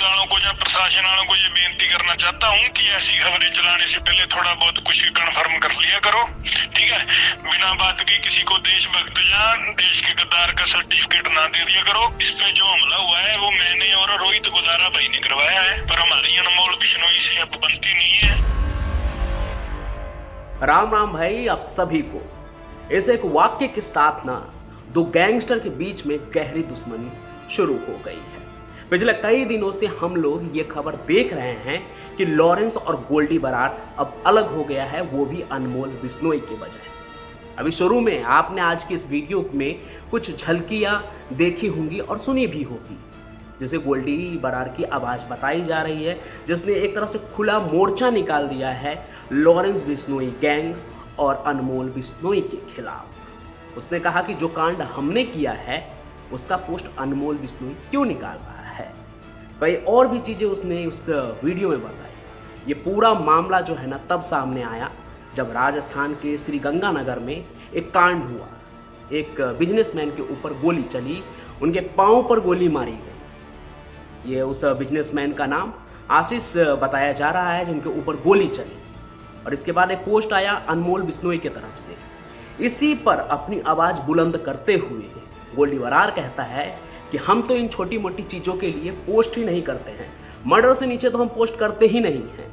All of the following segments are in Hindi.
वालों को या प्रशासन वालों को ये बेनती करना चाहता हूँ कि ऐसी खबरें चलाने से पहले थोड़ा बहुत कुछ कन्फर्म कर लिया करो, ठीक है। बिना बात के किसी को देशभक्त या देश के गद्दार का सर्टिफिकेट ना दे दिया करो। इस पे जो हमला हुआ है वो मैंने और रोहित गोदारा भाई ने करवाया है, पर हमारी अनमोल बिश्नोई से अब बनती नहीं है। राम राम भाई आप सभी को। इस एक वाक्य के साथ ना दो गैंगस्टर के बीच में गहरी दुश्मनी शुरू हो गई है। पिछले कई दिनों से हम लोग ये खबर देख रहे हैं कि लॉरेंस और गोल्डी बरार अब अलग हो गया है, वो भी अनमोल बिश्नोई की वजह से। अभी शुरू में आपने आज की इस वीडियो में कुछ झलकियां देखी होंगी और सुनी भी होगी, जैसे गोल्डी बरार की आवाज बताई जा रही है, जिसने एक तरह से खुला मोर्चा निकाल दिया है लॉरेंस बिश्नोई गैंग और अनमोल बिश्नोई के खिलाफ। उसने कहा कि जो कांड हमने किया है उसका पोस्ट अनमोल बिश्नोई क्यों निकाल रहा है। कई और भी चीजें उसने उस वीडियो में बताई। ये पूरा मामला जो है ना तब सामने आया जब राजस्थान के श्रीगंगानगर में एक कांड हुआ। एक बिजनेसमैन के ऊपर गोली चली, उनके पांव पर गोली मारी गई। ये उस बिजनेसमैन का नाम आशीष बताया जा रहा है जिनके ऊपर गोली चली, और इसके बाद एक पोस्ट आया अनमोल बिश्नोई की तरफ से। इसी पर अपनी आवाज बुलंद करते हुए गोल्डी बरार कहता है कि हम तो इन छोटी मोटी चीजों के लिए पोस्ट ही नहीं करते हैं, मर्डर से नीचे तो हम पोस्ट करते ही नहीं हैं।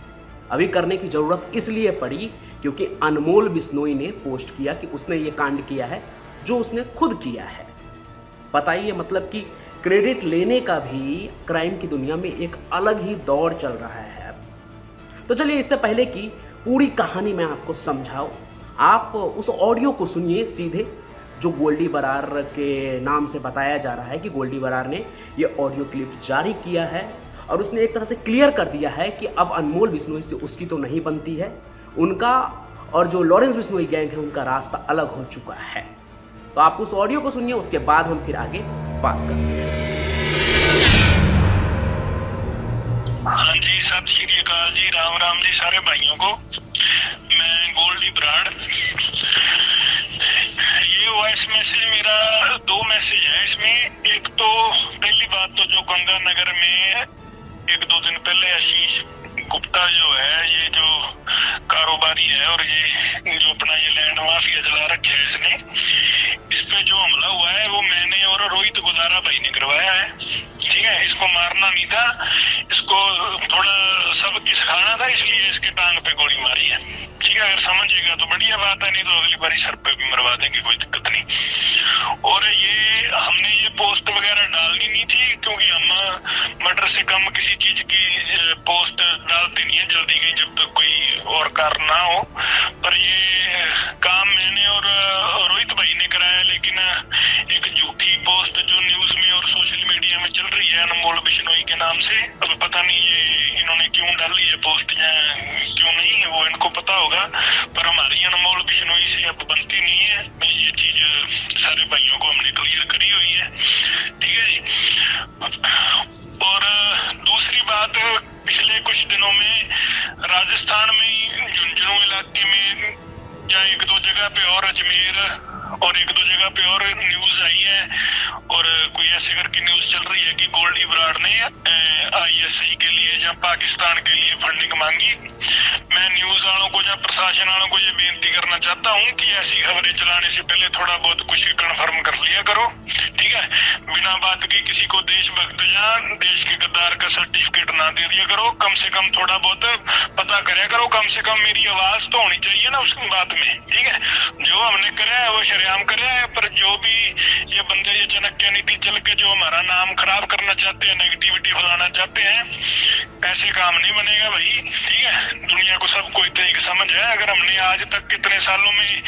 अभी करने की जरूरत इसलिए पड़ी क्योंकि अनमोल बिश्नोई ने पोस्ट किया कि उसने ये कांड किया है जो उसने खुद किया है। बताइए, मतलब कि क्रेडिट लेने का भी क्राइम की दुनिया में एक अलग ही दौर चल रहा है। तो चलिए, इससे पहले कि पूरी कहानी मैं आपको समझाऊं, आप उस ऑडियो को सुनिए सीधे, जो गोल्डी बरार के नाम से बताया जा रहा है कि गोल्डी बरार ने ये ऑडियो क्लिप जारी किया है और उसने एक तरह से क्लियर कर दिया है कि अब अनमोल बिश्नोई से उसकी तो नहीं बनती है, उनका और जो लॉरेंस बिश्नोई गैंग है उनका रास्ता अलग हो चुका है। तो आप उस ऑडियो को सुनिए, उसके बाद हम फिर आगे बात करते हैं। हाँ जी, सत श्री अकाल जी, राम राम जी सारे भाइयों को। मैं गोल्डी बराड़। ये वॉइस मैसेज मेरा 2 मैसेज है इसमें। एक तो पहली बात तो जो गंगानगर में 1-2 दिन पहले आशीष गुप्ता जो है, ये जो कारोबारी है और ये जो अपना ये लैंड माफिया चला रखे है इसने, इस पे जो हमला हुआ है वो मैंने और रोहित गोदारा भाई ने करवाया है, ठीक है। इसको मारना नहीं था, इसको थोड़ा सबक सिखाना था, इसलिए इसके टांग पे गोली मारी है, ठीक है। अगर समझेगा तो बढ़िया बात है, नहीं तो अगली बारी सर पे भी मरवा देंगे, कोई दिक्कत नहीं। और ये हमने ये पोस्ट वगैरह डालनी नहीं थी क्योंकि हम मर्डर से कम किसी चीज की पोस्ट डालते नहीं है जल्दी कहीं, जब तक कोई और कारण ना हो। पर ये काम मैंने और रोहित भाई ने कराया, लेकिन एक झूठी पोस्ट जो न्यूज में और सोशल मीडिया में चल रही है अनमोल बिश्नोई के नाम से, अब पता नहीं ये इन्होंने क्यों डाली है पोस्ट या क्यों नहीं है वो इनको पता होगा, पर हमारी अनमोल बिश्नोई से अब बनती नहीं है। ये चीज सारे भाइयों को हमने क्लियर करी हुई है, ठीक है जी। और दूसरी बात, पिछले कुछ दिनों में राजस्थान में झुंझुनू इलाके में या 1-2 जगह पे और अजमेर और 1-2 जगह पे और न्यूज आई है, और कोई ऐसे करके न्यूज चल रही है कि गोल्डी बराड़ ने ISI के लिए या पाकिस्तान के लिए फंडिंग मांगी। मैं न्यूज वालों को या प्रशासन वालों को ये बेनती करना चाहता हूँ कि ऐसी खबरें चलाने से पहले थोड़ा बहुत कुछ कन्फर्म कर लिया करो, ठीक है। बिना बात के किसी को देशभक्त या देश के गद्दार का सर्टिफिकेट ना दे दिया करो। कम से कम थोड़ा बहुत पता करे करो, कम से कम मेरी आवाज तो होनी चाहिए ना उस बात में, ठीक है। जो हमने करे है वो शरेआम करे है, पर जो भी ये बंदे ये चाणक्य नीति चल के जो हमारा नाम खराब करना चाहते हैं, नेगेटिविटी फैलाना चाहते हैं, ऐसे काम नहीं बनेगा भाई, ठीक है। दुनिया को सबको इतनी समझ है, अगर हमने आज तक कितने सालों में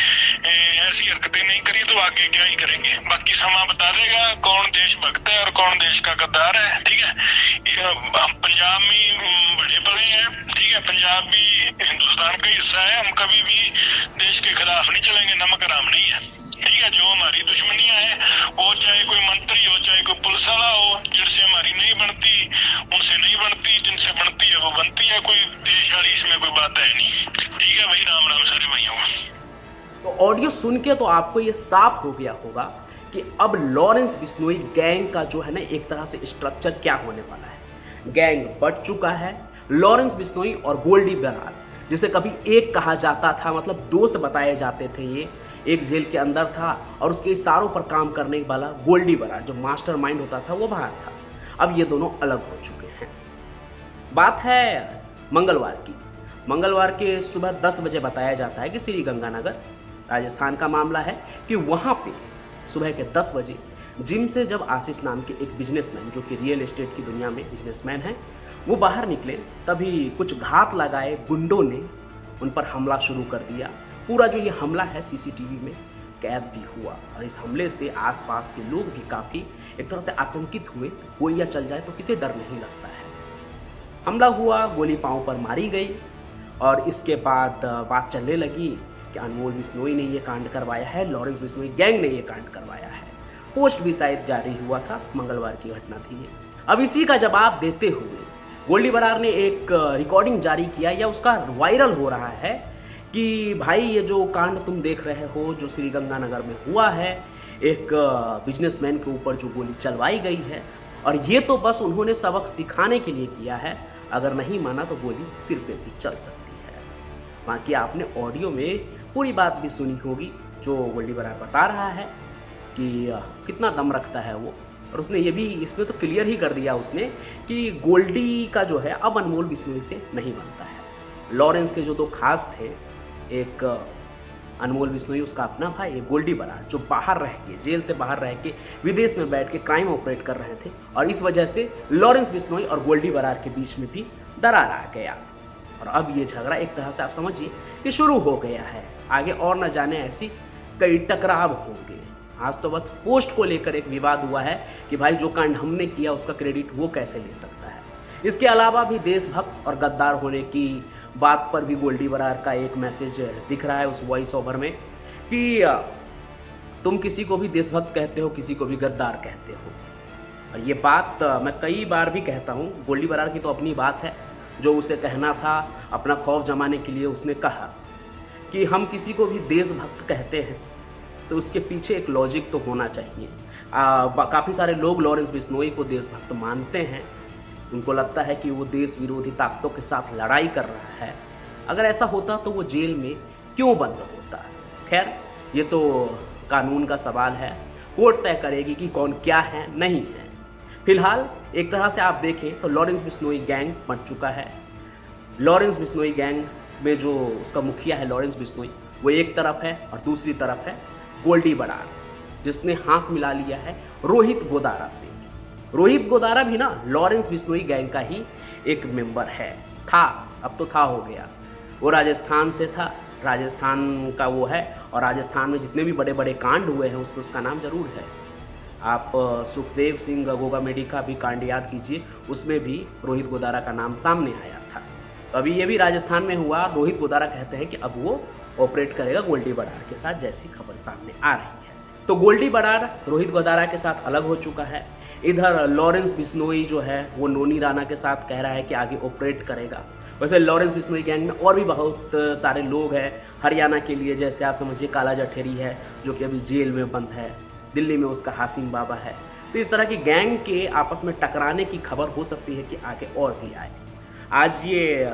ऐसी हरकतें नहीं करी तो आगे क्या ही करेंगे। बाकी समा बता देगा कौन देशभक्त है और कौन देश का गद्दार है, ठीक है। हम पंजाब में बड़े पले हैं, ठीक है। पंजाब भी हिंदुस्तान का हिस्सा है, हम कभी भी देश के खिलाफ नहीं चलेंगे, नमक हराम नहीं है, ठीक है। जो हमारी दुश्मनियां हैं, वो चाहे कोई मंत्री हो चाहे कोई पुलिस वाला हो, जिनसे हमारी नहीं बनती उनसे नहीं बनती, जिनसे बनती है वो बनती है, कोई देश वाली इसमें कोई बात है नहीं, ठीक है भाई। राम राम सारे भाइयों को। तो ऑडियो सुन के तो आपको ये साफ हो गया होगा कि अब लॉरेंस बिश्नोई गैंग का जो है ना एक तरह से स्ट्रक्चर क्या होने वाला है। गैंग बढ़ चुका है। लॉरेंस बिश्नोई और गोल्डी बरार, जिसे कभी एक कहा जाता था, मतलब दोस्त बताए जाते थे, ये एक जेल के अंदर था और उसके इशारों पर काम करने वाला गोल्डी बरार जो मास्टरमाइंड होता था वो बाहर था। अब ये दोनों अलग हो चुके हैं। बात है मंगलवार की। मंगलवार के सुबह 10 बजे बताया जाता है कि श्री गंगानगर राजस्थान का मामला है कि वहाँ पे सुबह के 10 बजे जिम से जब आशीष नाम के एक बिजनेसमैन, जो कि रियल एस्टेट की दुनिया में बिजनेसमैन है, वो बाहर निकले, तभी कुछ घात लगाए गुंडों ने उन पर हमला शुरू कर दिया। पूरा जो ये हमला है सीसीटीवी में कैद भी हुआ और इस हमले से आसपास के लोग भी काफ़ी एक तरह से आतंकित हुए। गोलियां चल जाए तो किसे डर नहीं लगता है। हमला हुआ, गोली पांव पर मारी गई और इसके बाद बात चलने लगी कि अनमोल बिश्नोई ने ये कांड करवाया है, लॉरेंस बिश्नोई गैंग ने ये कांड करवाया है। पोस्ट भी शायद जारी हुआ था, मंगलवार की घटना थी ये। अब इसी का जवाब देते हुए गोल्डी बरार ने एक रिकॉर्डिंग जारी किया, या उसका वायरल हो रहा है कि भाई ये जो कांड तुम देख रहे हो जो श्री गंगानगर में हुआ है, एक बिजनेसमैन के ऊपर जो गोली चलवाई गई है, और ये तो बस उन्होंने सबक सिखाने के लिए किया है, अगर नहीं माना तो गोली सिर पे भी चल सकती है। बाकी आपने ऑडियो में पूरी बात भी सुनी होगी जो गोल्डी बरार बता रहा है कि कितना दम रखता है वो, और उसने ये भी इसमें तो क्लियर ही कर दिया उसने कि गोल्डी का जो है अब अनमोल बिश्नोई से नहीं बनता है। लॉरेंस के जो दो खास थे, एक अनमोल बिश्नोई उसका अपना भाई, एक गोल्डी बरार जो बाहर रह के, जेल से बाहर रह के विदेश में बैठ के क्राइम ऑपरेट कर रहे थे, और इस वजह से लॉरेंस बिश्नोई और गोल्डी बरार के बीच में भी दरार आ गया। और अब ये झगड़ा एक तरह से आप समझिए कि शुरू हो गया है। आगे और न जाने ऐसी कई टकराव होंगे। आज तो बस पोस्ट को लेकर एक विवाद हुआ है कि भाई जो कांड हमने किया उसका क्रेडिट वो कैसे ले सकता है। इसके अलावा भी देशभक्त और गद्दार होने की बात पर भी गोल्डी बरार का एक मैसेज दिख रहा है उस वॉइस ओवर में कि तुम किसी को भी देशभक्त कहते हो, किसी को भी गद्दार कहते हो। और ये बात मैं कई बार भी कहता हूँ, गोल्डी बरार की तो अपनी बात है, जो उसे कहना था अपना खौफ जमाने के लिए उसने कहा कि हम किसी को भी देशभक्त कहते हैं तो उसके पीछे एक लॉजिक तो होना चाहिए। काफ़ी सारे लोग लॉरेंस बिश्नोई को देशभक्त मानते हैं, उनको लगता है कि वो देश विरोधी ताकतों के साथ लड़ाई कर रहा है। अगर ऐसा होता तो वो जेल में क्यों बंद होता? खैर, ये तो कानून का सवाल है, कोर्ट तय करेगी कि कौन क्या है नहीं है। फिलहाल एक तरह से आप देखें तो लॉरेंस बिश्नोई गैंग बन चुका है। लॉरेंस बिश्नोई गैंग में जो उसका मुखिया है लॉरेंस बिश्नोई, वो एक तरफ है और दूसरी तरफ है गोल्डी बरार, जिसने हाथ मिला लिया है रोहित गोदारा से। रोहित गोदारा भी ना लॉरेंस बिश्नोई गैंग का ही एक मेंबर है, था, अब तो था हो गया। वो राजस्थान से था, राजस्थान का वो है, और राजस्थान में जितने भी बड़े बड़े कांड हुए हैं उसमें उसका नाम जरूर है। आप सुखदेव सिंह गोगामेडी का भी कांड याद कीजिए, उसमें भी रोहित गोदारा का नाम सामने आया था। तो अभी ये भी राजस्थान में हुआ। रोहित गोदारा कहते हैं कि अब वो ऑपरेट करेगा गोल्डी बरार के साथ, जैसी खबर सामने आ रही है। तो गोल्डी बरार रोहित गोदारा के साथ अलग हो चुका है। इधर लॉरेंस बिश्नोई जो है वो नोनी राणा के साथ कह रहा है कि आगे ऑपरेट करेगा। वैसे लॉरेंस बिश्नोई गैंग में और भी बहुत सारे लोग हैं हरियाणा के लिए, जैसे आप समझिए काला जठेरी है जो कि अभी जेल में बंद है, दिल्ली में उसका हासिम बाबा है। तो इस तरह की गैंग के आपस में टकराने की खबर हो सकती है कि आगे और भी आए। आज ये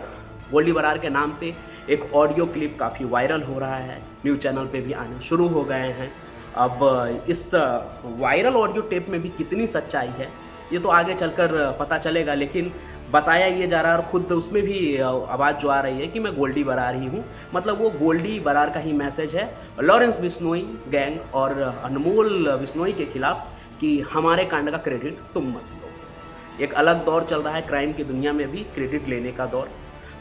गोल्डी बरार के नाम से एक ऑडियो क्लिप काफ़ी वायरल हो रहा है, न्यूज़ चैनल पे भी आने शुरू हो गए हैं। अब इस वायरल ऑडियो टेप में भी कितनी सच्चाई है ये तो आगे चलकर पता चलेगा, लेकिन बताया ये जा रहा है और खुद उसमें भी आवाज़ जो आ रही है कि मैं गोल्डी बरार ही हूँ। मतलब वो गोल्डी बरार का ही मैसेज है लॉरेंस बिश्नोई गैंग और अनमोल बिश्नोई के खिलाफ कि हमारे कांड का क्रेडिट तुम मत लो। एक अलग दौर चल रहा है क्राइम की दुनिया में भी, क्रेडिट लेने का दौर।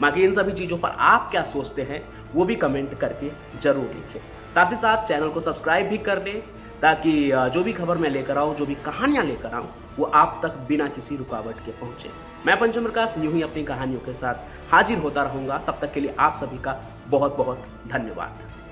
बाकी इन सभी चीज़ों पर आप क्या सोचते हैं वो भी कमेंट करके ज़रूर लिखें। साथ ही साथ चैनल को सब्सक्राइब भी कर लें ताकि जो भी खबर मैं लेकर आऊँ, जो भी कहानियाँ लेकर आऊँ, वो आप तक बिना किसी रुकावट के पहुँचे। मैं पंचम प्रकाश यूं ही अपनी कहानियों के साथ हाजिर होता रहूँगा। तब तक के लिए आप सभी का बहुत बहुत धन्यवाद।